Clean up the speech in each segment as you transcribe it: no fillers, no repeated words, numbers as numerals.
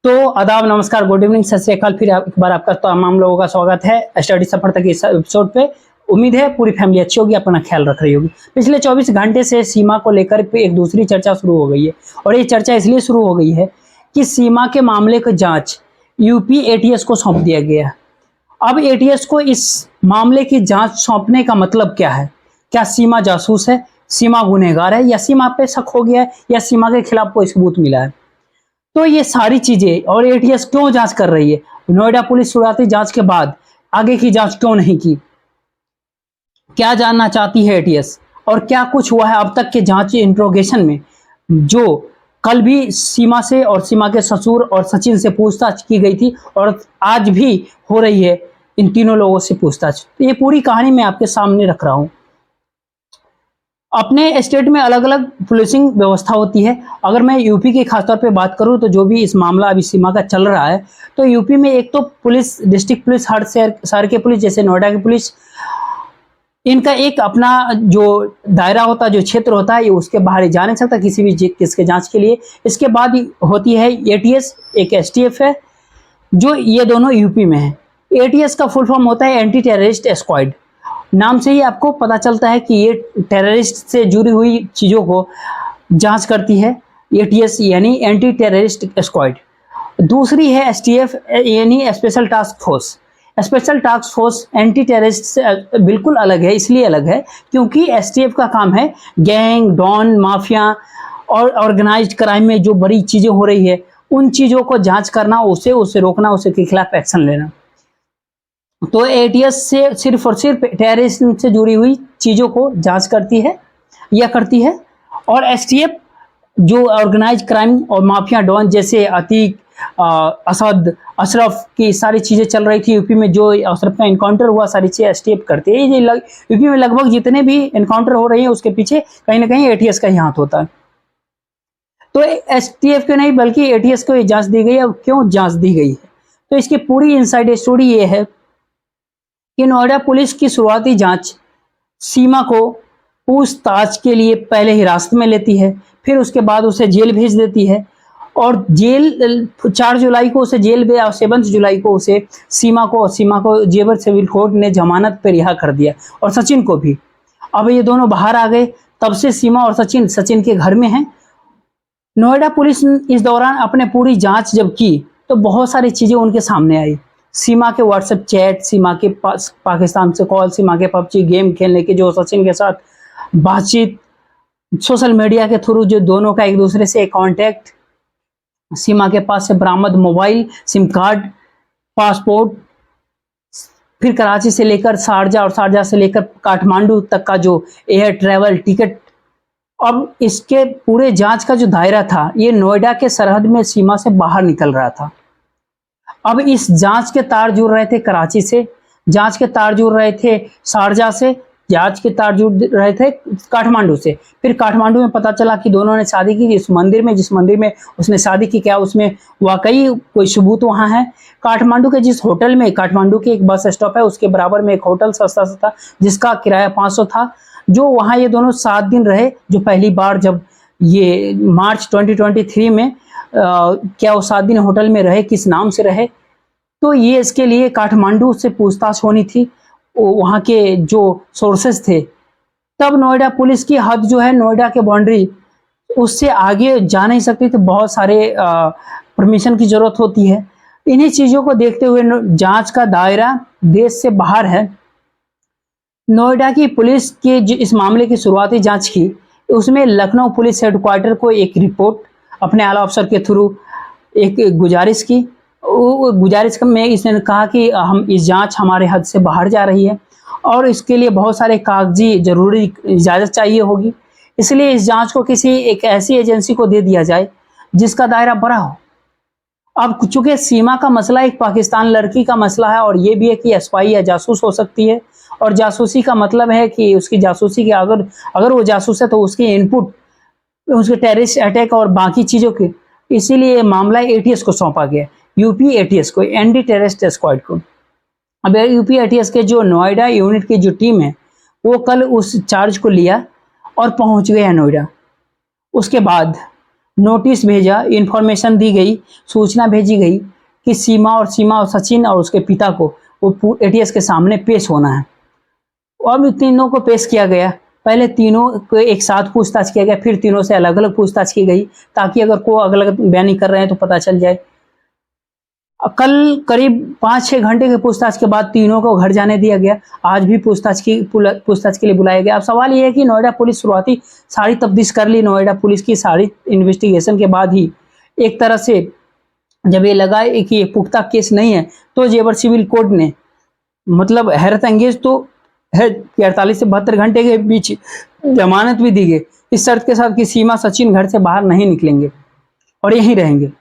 तो आदाब, नमस्कार, गुड इवनिंग, सत श्री अकाल। फिर एक बार आपका तमाम लोगों का स्वागत है स्टडी सफलता के इस एपिसोड पे। उम्मीद है पूरी फैमिली अच्छी होगी, अपना ख्याल रख रही होगी। पिछले 24 घंटे से सीमा को लेकर एक दूसरी चर्चा शुरू हो गई है, और ये चर्चा इसलिए शुरू हो गई है कि सीमा के मामले की जांच यूपी एटीएस को सौंप दिया गया। अब एटीएस को इस मामले की जांच सौंपने का मतलब क्या है? क्या सीमा जासूस है, सीमा गुनहगार है, या सीमा पे शक हो गया है, या सीमा के खिलाफ कोई सबूत मिला है? तो ये सारी चीजें, और एटीएस क्यों जांच कर रही है? नोएडा पुलिस शुरुआती जांच के बाद आगे की जांच क्यों नहीं की? क्या जानना चाहती है एटीएस, और क्या कुछ हुआ है अब तक के जांच इंट्रोगेशन में? जो कल भी सीमा से और सीमा के ससुर और सचिन से पूछताछ की गई थी, और आज भी हो रही है इन तीनों लोगों से पूछताछ। तो ये पूरी कहानी मैं आपके सामने रख रहा हूं। अपने स्टेट में अलग अलग पुलिसिंग व्यवस्था होती है। अगर मैं यूपी की खासतौर पे बात करूं, तो जो भी इस मामला अभी सीमा का चल रहा है, तो यूपी में एक तो पुलिस, डिस्ट्रिक्ट पुलिस, हर शहर के पुलिस, जैसे नोएडा की पुलिस, इनका एक अपना जो दायरा होता है, जो क्षेत्र होता है, ये उसके बाहर ही जा नहीं सकता किसी भी किसके जांच के लिए। इसके बाद होती है एटीएस, एक एसटीएफ है, जो ये दोनों यूपी में है। एटीएस का फुल फॉर्म होता है एंटी टेररिस्ट स्क्वाड। नाम से ही आपको पता चलता है कि ये टेररिस्ट से जुड़ी हुई चीज़ों को जांच करती है, एटीएस यानी एंटी टेररिस्ट स्क्वाड। दूसरी है एसटीएफ यानी special task force. Special task force anti terrorist से बिल्कुल अलग है, इसलिए अलग है क्योंकि एसटीएफ का काम है गैंग, डॉन, माफिया और ऑर्गेनाइज्ड क्राइम में जो बड़ी चीज़ें हो रही है, उन चीज़ों को जांच करना, उसे रोकना, उसे के खिलाफ एक्शन लेना। तो एटीएस से सिर्फ और सिर्फ टेररिज्म से जुड़ी हुई चीज़ों को जांच करती है या करती है। और एसटीएफ जो ऑर्गेनाइज क्राइम और माफिया डॉन, जैसे अतीक, असद, अशरफ की सारी चीज़ें चल रही थी यूपी में, जो अशरफ का इनकाउंटर हुआ, सारी चीज़ें एसटीएफ करती है। ये यूपी में लगभग जितने भी इनकाउंटर हो रहे हैं, उसके पीछे कहीं ना कहीं एटीएस का ही हाथ होता है। तो एसटीएफ को नहीं बल्कि एटीएस को ये जांच दी गई है। क्यों जांच दी गई है? तो इसकी पूरी इनसाइड स्टोरी ये है कि नोएडा पुलिस की शुरुआती जांच सीमा को पूछताछ के लिए पहले हिरासत में लेती है, फिर उसके बाद उसे जेल भेज देती है, और जेल 4 जुलाई को उसे जेल भेजा और 7 जुलाई को उसे सीमा को जेवर सिविल कोर्ट ने जमानत पर रिहा कर दिया, और सचिन को भी। अब ये दोनों बाहर आ गए, तब से सीमा और सचिन के घर में हैं। नोएडा पुलिस इस दौरान अपने पूरी जांच जब की, तो बहुत सारी चीजें उनके सामने आई। सीमा के व्हाट्सएप चैट, सीमा के पास पाकिस्तान से कॉल, सीमा के पबजी गेम खेलने के जो सचिन के साथ बातचीत, सोशल मीडिया के थ्रू जो दोनों का एक दूसरे से कांटेक्ट, सीमा के पास से बरामद मोबाइल, सिम कार्ड, पासपोर्ट, फिर कराची से लेकर शारजा और शारजा से लेकर काठमांडू तक का जो एयर ट्रेवल टिकट। अब इसके पूरे जांच का जो दायरा था, ये नोएडा के सरहद में सीमा से बाहर निकल रहा था। अब इस जांच के तार जुड़ रहे थे कराची से, जांच के तार जुड़ रहे थे शारजा से, जांच के तार जुड़ रहे थे काठमांडू से। फिर काठमांडू में पता चला कि दोनों ने शादी की जिस मंदिर में उसने शादी की, क्या उसमें वाकई कोई सबूत वहां है? काठमांडू के जिस होटल में, काठमांडू के एक बस स्टॉप है, उसके बराबर में एक होटल सस्ता था जिसका किराया 500 था, जो वहां ये दोनों 7 दिन रहे। जो पहली बार जब ये मार्च 2023 में क्या वो 7 दिन होटल में रहे, किस नाम से रहे? तो ये इसके लिए काठमांडू से पूछताछ होनी थी, वहाँ के जो सोर्सेस थे। तब नोएडा पुलिस की हद जो है, नोएडा के बाउंड्री, उससे आगे जा नहीं सकती, तो बहुत सारे परमिशन की जरूरत होती है। इन्हीं चीज़ों को देखते हुए जांच का दायरा देश से बाहर है। नोएडा की पुलिस के जो इस मामले की शुरुआती जांच की, उसमें लखनऊ पुलिस हेडक्वार्टर को एक रिपोर्ट अपने आला अफसर के थ्रू एक गुजारिश की। वो गुजारिश में इसने कहा कि हम इस जांच हमारे हद से बाहर जा रही है, और इसके लिए बहुत सारे कागजी जरूरी इजाज़त चाहिए होगी, इसलिए इस जांच को किसी एक ऐसी एजेंसी को दे दिया जाए जिसका दायरा बड़ा हो। अब चूंकि सीमा का मसला एक पाकिस्तान लड़की का मसला है, और ये भी है कि स्पाई या जासूस हो सकती है, और जासूसी का मतलब है कि उसकी जासूसी के अगर वो जासूस है तो उसकी इनपुट उसके टेररिस्ट अटैक और बाकी चीज़ों की, इसीलिए मामला एटीएस को सौंपा गया, यूपी एटीएस को, एंटी टेररिस्ट स्क्वाड को। अब यूपी एटीएस के जो नोएडा यूनिट की जो टीम है, वो कल उस चार्ज को लिया और पहुंच गया नोएडा। उसके बाद नोटिस भेजा, इन्फॉर्मेशन दी गई, सूचना भेजी गई कि सीमा और सचिन और उसके पिता को वो एटीएस के सामने पेश होना है। और तीनों को पेश किया गया। पहले तीनों को एक साथ पूछताछ किया गया, फिर तीनों से अलग अलग पूछताछ की गई, ताकि अगर कोई अलग अलग बयानी कर रहे हैं तो पता चल जाए। कल करीब 5-6 घंटे के पूछताछ के बाद तीनों को घर जाने दिया गया। आज भी पूछताछ के लिए बुलाया गया। अब सवाल यह है कि नोएडा पुलिस शुरुआती सारी तफ्तीश कर ली, नोएडा पुलिस की सारी इन्वेस्टिगेशन के बाद ही एक तरह से जब ये लगा कि ये पुख्ता केस नहीं है, तो जेवर सिविल कोर्ट ने मतलब हैरत अंगेज तो है कि 48 से 72 घंटे के बीच जमानत भी दी गई, इस शर्त के साथ कि सीमा सचिन घर से बाहर नहीं निकलेंगे और यहीं रहेंगे।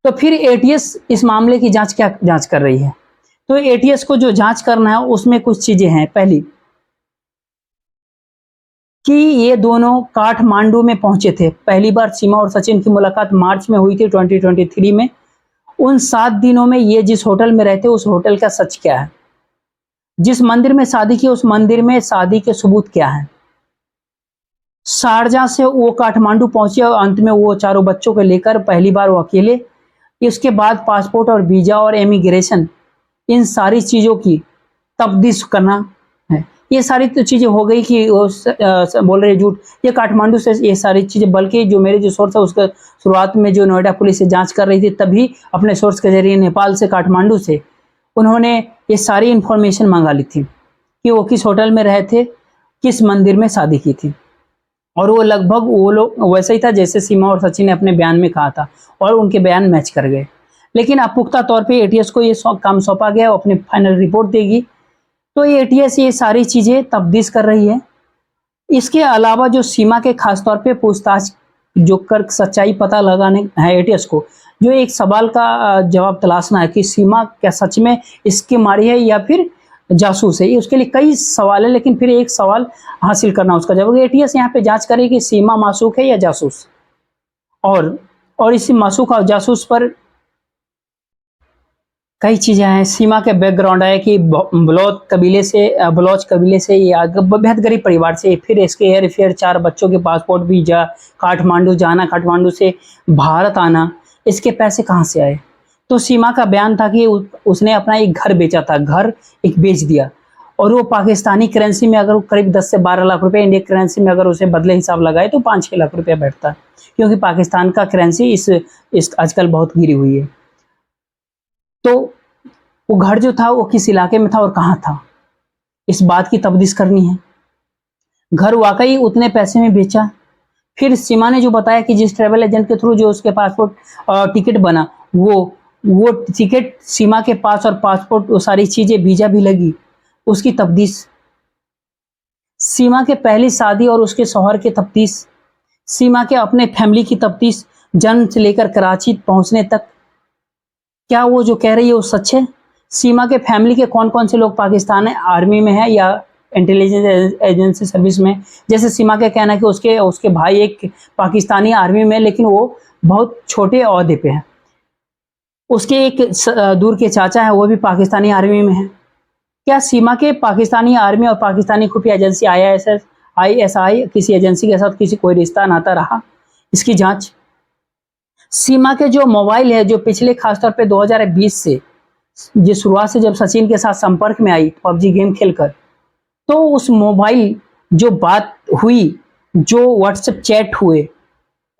तो फिर एटीएस इस मामले की जांच कर रही है। तो एटीएस को जो जांच करना है उसमें कुछ चीजें हैं। पहली कि ये दोनों काठमांडू में पहुंचे थे। पहली बार सीमा और सचिन की मुलाकात मार्च में हुई थी 2023 में। उन 7 दिनों में ये जिस होटल में रहते उस होटल का सच क्या है, जिस मंदिर में शादी की उस मंदिर में शादी के सबूत क्या है। शारजा से वो काठमांडू पहुंचे और अंत में वो चारों बच्चों को लेकर पहली बार वो अकेले। इसके बाद पासपोर्ट और वीजा और इमिग्रेशन, इन सारी चीजों की तफ्तीश करना है। ये सारी तो चीजें हो गई कि वो बोल रहे झूठ, ये काठमांडू से ये सारी चीजें, बल्कि जो मेरे जो सोर्स है उसका शुरुआत में जो नोएडा पुलिस से जांच कर रही थी तभी अपने सोर्स के जरिए नेपाल से काठमांडू से उन्होंने ये सारी इंफॉर्मेशन मंगा ली थी कि वो किस होटल में रहे थे, किस मंदिर में शादी की थी। और वो लगभग वो लोग वैसा ही था जैसे सीमा और सचिन ने अपने बयान में कहा था, और उनके बयान मैच कर गए। लेकिन अब पुख्ता तौर पे एटीएस को ये काम सौंपा गया, वो अपनी फाइनल रिपोर्ट देगी। तो ये एटीएस ये सारी चीजें तफ्तीश कर रही है। इसके अलावा जो सीमा के खासतौर पे पूछताछ जो कर सच्चाई पता लगाने है एटीएस को, जो एक सवाल का जवाब तलाशना है कि सीमा क्या सच में इसकी मारी है या फिर जासूस है। उसके लिए कई सवाल है, लेकिन फिर एक सवाल हासिल करना उसका जवाब। एटीएस यहाँ पे जांच करेगी कि सीमा मासूक है या जासूस। और इसी मासूक और जासूस पर कई चीजें हैं। सीमा के बैकग्राउंड है कि बलौच कबीले से या बेहद गरीब परिवार से, फिर इसके एयर फेयर, 4 बच्चों के पासपोर्ट, वीजा, काठमांडू जाना, काठमांडू से भारत आना, इसके पैसे कहाँ से आए। तो सीमा का बयान था कि उसने अपना एक घर बेचा था, घर एक बेच दिया, और वो पाकिस्तानी करेंसी में अगर करीब 10 से 12 लाख रुपए इंडियन करेंसी में अगर उसे बदले हिसाब लगाए तो 5-6 लाख रुपया बैठता, क्योंकि पाकिस्तान का करेंसी इस आजकल बहुत गिरी हुई है। तो वो घर जो था वो किस इलाके में था और कहाँ था, इस बात की तफ्तीश करनी है। घर वाकई उतने पैसे में बेचा। फिर सीमा ने जो बताया कि जिस ट्रैवल एजेंट के थ्रू जो उसके पासपोर्ट टिकट बना, वो टिकट सीमा के पास, और पासपोर्ट, वो सारी चीजें, वीजा भी लगी, उसकी तफ्तीश। सीमा के पहली शादी और उसके शौहर की तफ्तीश, सीमा के अपने फैमिली की तफ्तीश, जन्म से लेकर कराची पहुंचने तक, क्या वो जो कह रही है वो सच है। सीमा के फैमिली के कौन कौन से लोग पाकिस्तान आर्मी में है या इंटेलिजेंस एजेंसी सर्विस में। जैसे सीमा का कहना है कि उसके भाई एक पाकिस्तानी आर्मी में, लेकिन वो बहुत छोटे ओहदे पे है। उसके एक दूर के चाचा है, वो भी पाकिस्तानी आर्मी में है। क्या सीमा के पाकिस्तानी आर्मी और पाकिस्तानी खुफिया एजेंसी ISI किसी एजेंसी के साथ किसी कोई रिश्ता नाता रहा, इसकी जांच। सीमा के जो मोबाइल है, जो पिछले खासतौर पे 2020 से, जिस शुरुआत से जब सचिन के साथ संपर्क में आई PUBG गेम खेलकर, तो उस मोबाइल जो बात हुई, जो व्हाट्सएप चैट हुए,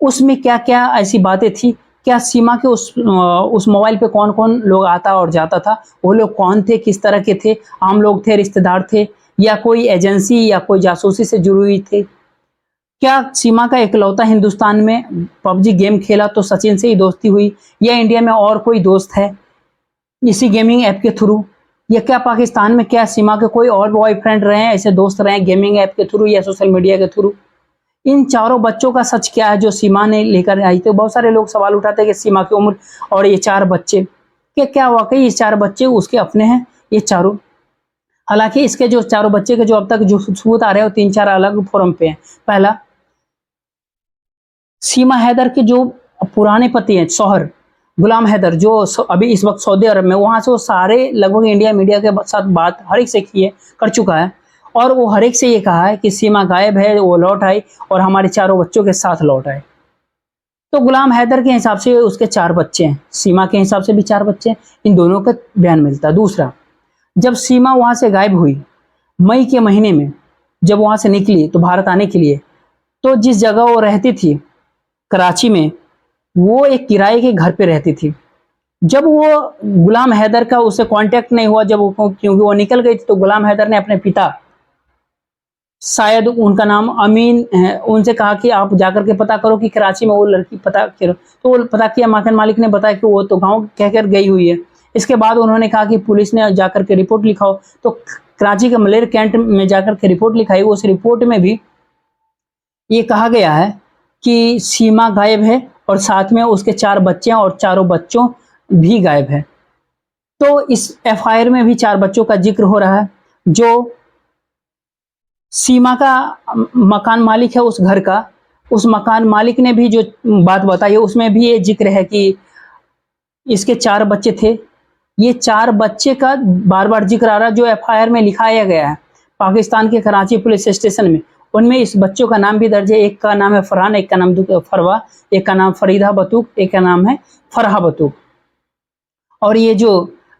उसमें क्या क्या ऐसी बातें थी। क्या सीमा के उस मोबाइल पे कौन कौन लोग आता और जाता था, वो लोग कौन थे, किस तरह के थे, आम लोग थे, रिश्तेदार थे, या कोई एजेंसी या कोई जासूसी से जुड़ी हुई थे। क्या सीमा का इकलौता हिंदुस्तान में PUBG गेम खेला तो सचिन से ही दोस्ती हुई, या इंडिया में और कोई दोस्त है इसी गेमिंग ऐप के थ्रू, या क्या पाकिस्तान में क्या सीमा के कोई और बॉयफ्रेंड रहे हैं, ऐसे दोस्त रहे हैं गेमिंग ऐप के थ्रू या सोशल मीडिया के थ्रू। इन चारों बच्चों का सच क्या है जो सीमा ने लेकर आई थी। बहुत सारे लोग सवाल उठाते हैं कि सीमा की उम्र और ये 4 बच्चे, क्या वाकई ये 4 बच्चे उसके अपने हैं, ये चारों। हालांकि इसके जो चारों बच्चे के जो अब तक जो सबूत आ रहे हैं वो 3-4 अलग फोरम पे हैं। पहला, सीमा हैदर के जो पुराने पति हैं, शौहर गुलाम हैदर, जो अभी इस वक्त सऊदी अरब में, वहां से वो सारे लगभग इंडिया मीडिया के साथ बात हर एक से कर चुका है, और वो हर एक से ये कहा है कि सीमा गायब है, वो लौट आई और हमारे चारों बच्चों के साथ लौट आए। तो गुलाम हैदर के हिसाब से उसके 4 बच्चे हैं, सीमा के हिसाब से भी 4 बच्चे हैं, इन दोनों का बयान मिलता है। दूसरा, जब सीमा वहां से गायब हुई मई के महीने में, जब वहां से निकली तो भारत आने के लिए, तो जिस जगह वो रहती थी कराची में, वो एक किराए के घर पे रहती थी। जब वो गुलाम हैदर का उससे कांटेक्ट नहीं हुआ, जब वो, क्योंकि वो निकल गई थी, तो गुलाम हैदर ने अपने पिता, शायद उनका नाम अमीन है, उनसे कहा कि आप जाकर के पता करो कि कराची में वो लड़की पता करो। तो वो पता किया, मकान मालिक ने बताया कि वो तो गांव कहकर गई हुई है। इसके बाद उन्होंने कहा कि पुलिस ने जाकर के रिपोर्ट लिखाओ, तो कराची के मलेर कैंट में जाकर के रिपोर्ट लिखाई। उस रिपोर्ट में भी ये कहा गया है कि सीमा गायब है और साथ में उसके 4 बच्चे हैं और चारों बच्चों भी गायब है। तो इस एफआईआर में भी 4 बच्चों का जिक्र हो रहा है। जो सीमा का मकान मालिक है उस घर का, उस मकान मालिक ने भी जो बात बताई है उसमें भी ये जिक्र है कि इसके 4 बच्चे थे। ये 4 बच्चे का बार बार जिक्र आ रहा है जो एफआईआर में लिखाया गया है पाकिस्तान के कराची पुलिस स्टेशन में। उनमें इस बच्चों का नाम भी दर्ज है। एक का नाम है फरहान, एक का नाम फरवा, एक का नाम फरीदा बतूक, एक का नाम है फरहा बतूक। और ये जो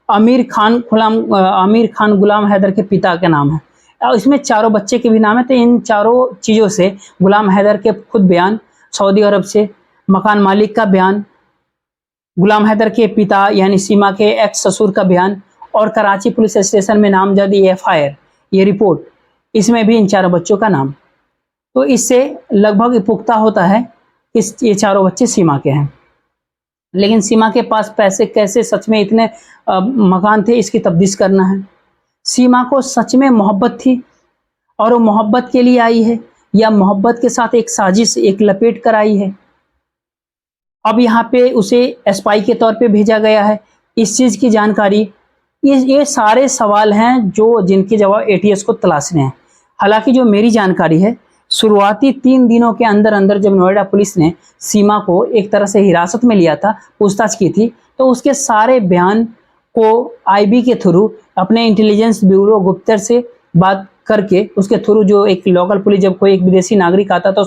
आमिर खान गुलाम हैदर के पिता का नाम है। और इसमें चारों बच्चे के भी नाम है। तो इन चारों चीज़ों से गुलाम हैदर के खुद बयान, सऊदी अरब से मकान मालिक का बयान, गुलाम हैदर के पिता यानी सीमा के एक्स ससुर का बयान, और कराची पुलिस स्टेशन में नामजद ये एफआईआर, ये रिपोर्ट, इसमें भी इन चारों बच्चों का नाम। तो इससे लगभग पुख्ता होता है कि ये चारों बच्चे सीमा के हैं। लेकिन सीमा के पास पैसे कैसे, सच में इतने मकान थे, इसकी तफ्तीश करना है। सीमा को सच में मोहब्बत थी और वो मोहब्बत के लिए आई है, या मोहब्बत के साथ एक साजिश, एक लपेट कर आई है। अब यहाँ पे उसे स्पाई के तौर पे भेजा गया है, इस चीज़ की जानकारी, ये सारे सवाल हैं जो जिनके जवाब एटीएस को तलाशने हैं। हालांकि जो मेरी जानकारी है, शुरुआती 3 दिनों के अंदर अंदर जब नोएडा पुलिस ने सीमा को एक तरह से हिरासत में लिया था, पूछताछ की थी, तो उसके सारे बयान को आईबी के थ्रू, अपने इंटेलिजेंस ब्यूरो गुप्तर से बात करके, उसके थ्रू, जो एक लोकल पुलिस, जब कोई एक विदेशी नागरिक आता तो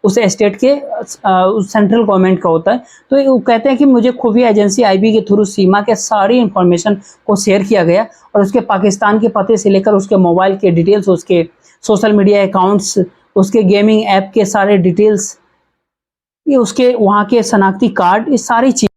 उस स्टेट के सेंट्रल गवर्नमेंट का होता है, तो वो कहते हैं कि मुझे खुफिया एजेंसी आईबी के थ्रू सीमा के सारी इंफॉर्मेशन को शेयर किया गया, और उसके पाकिस्तान के पते से लेकर उसके मोबाइल के डिटेल्स, उसके सोशल मीडिया अकाउंट्स, उसके गेमिंग ऐप के सारे डिटेल्स, ये उसके वहाँ के शनाख्ती कार्ड, ये सारी चीज़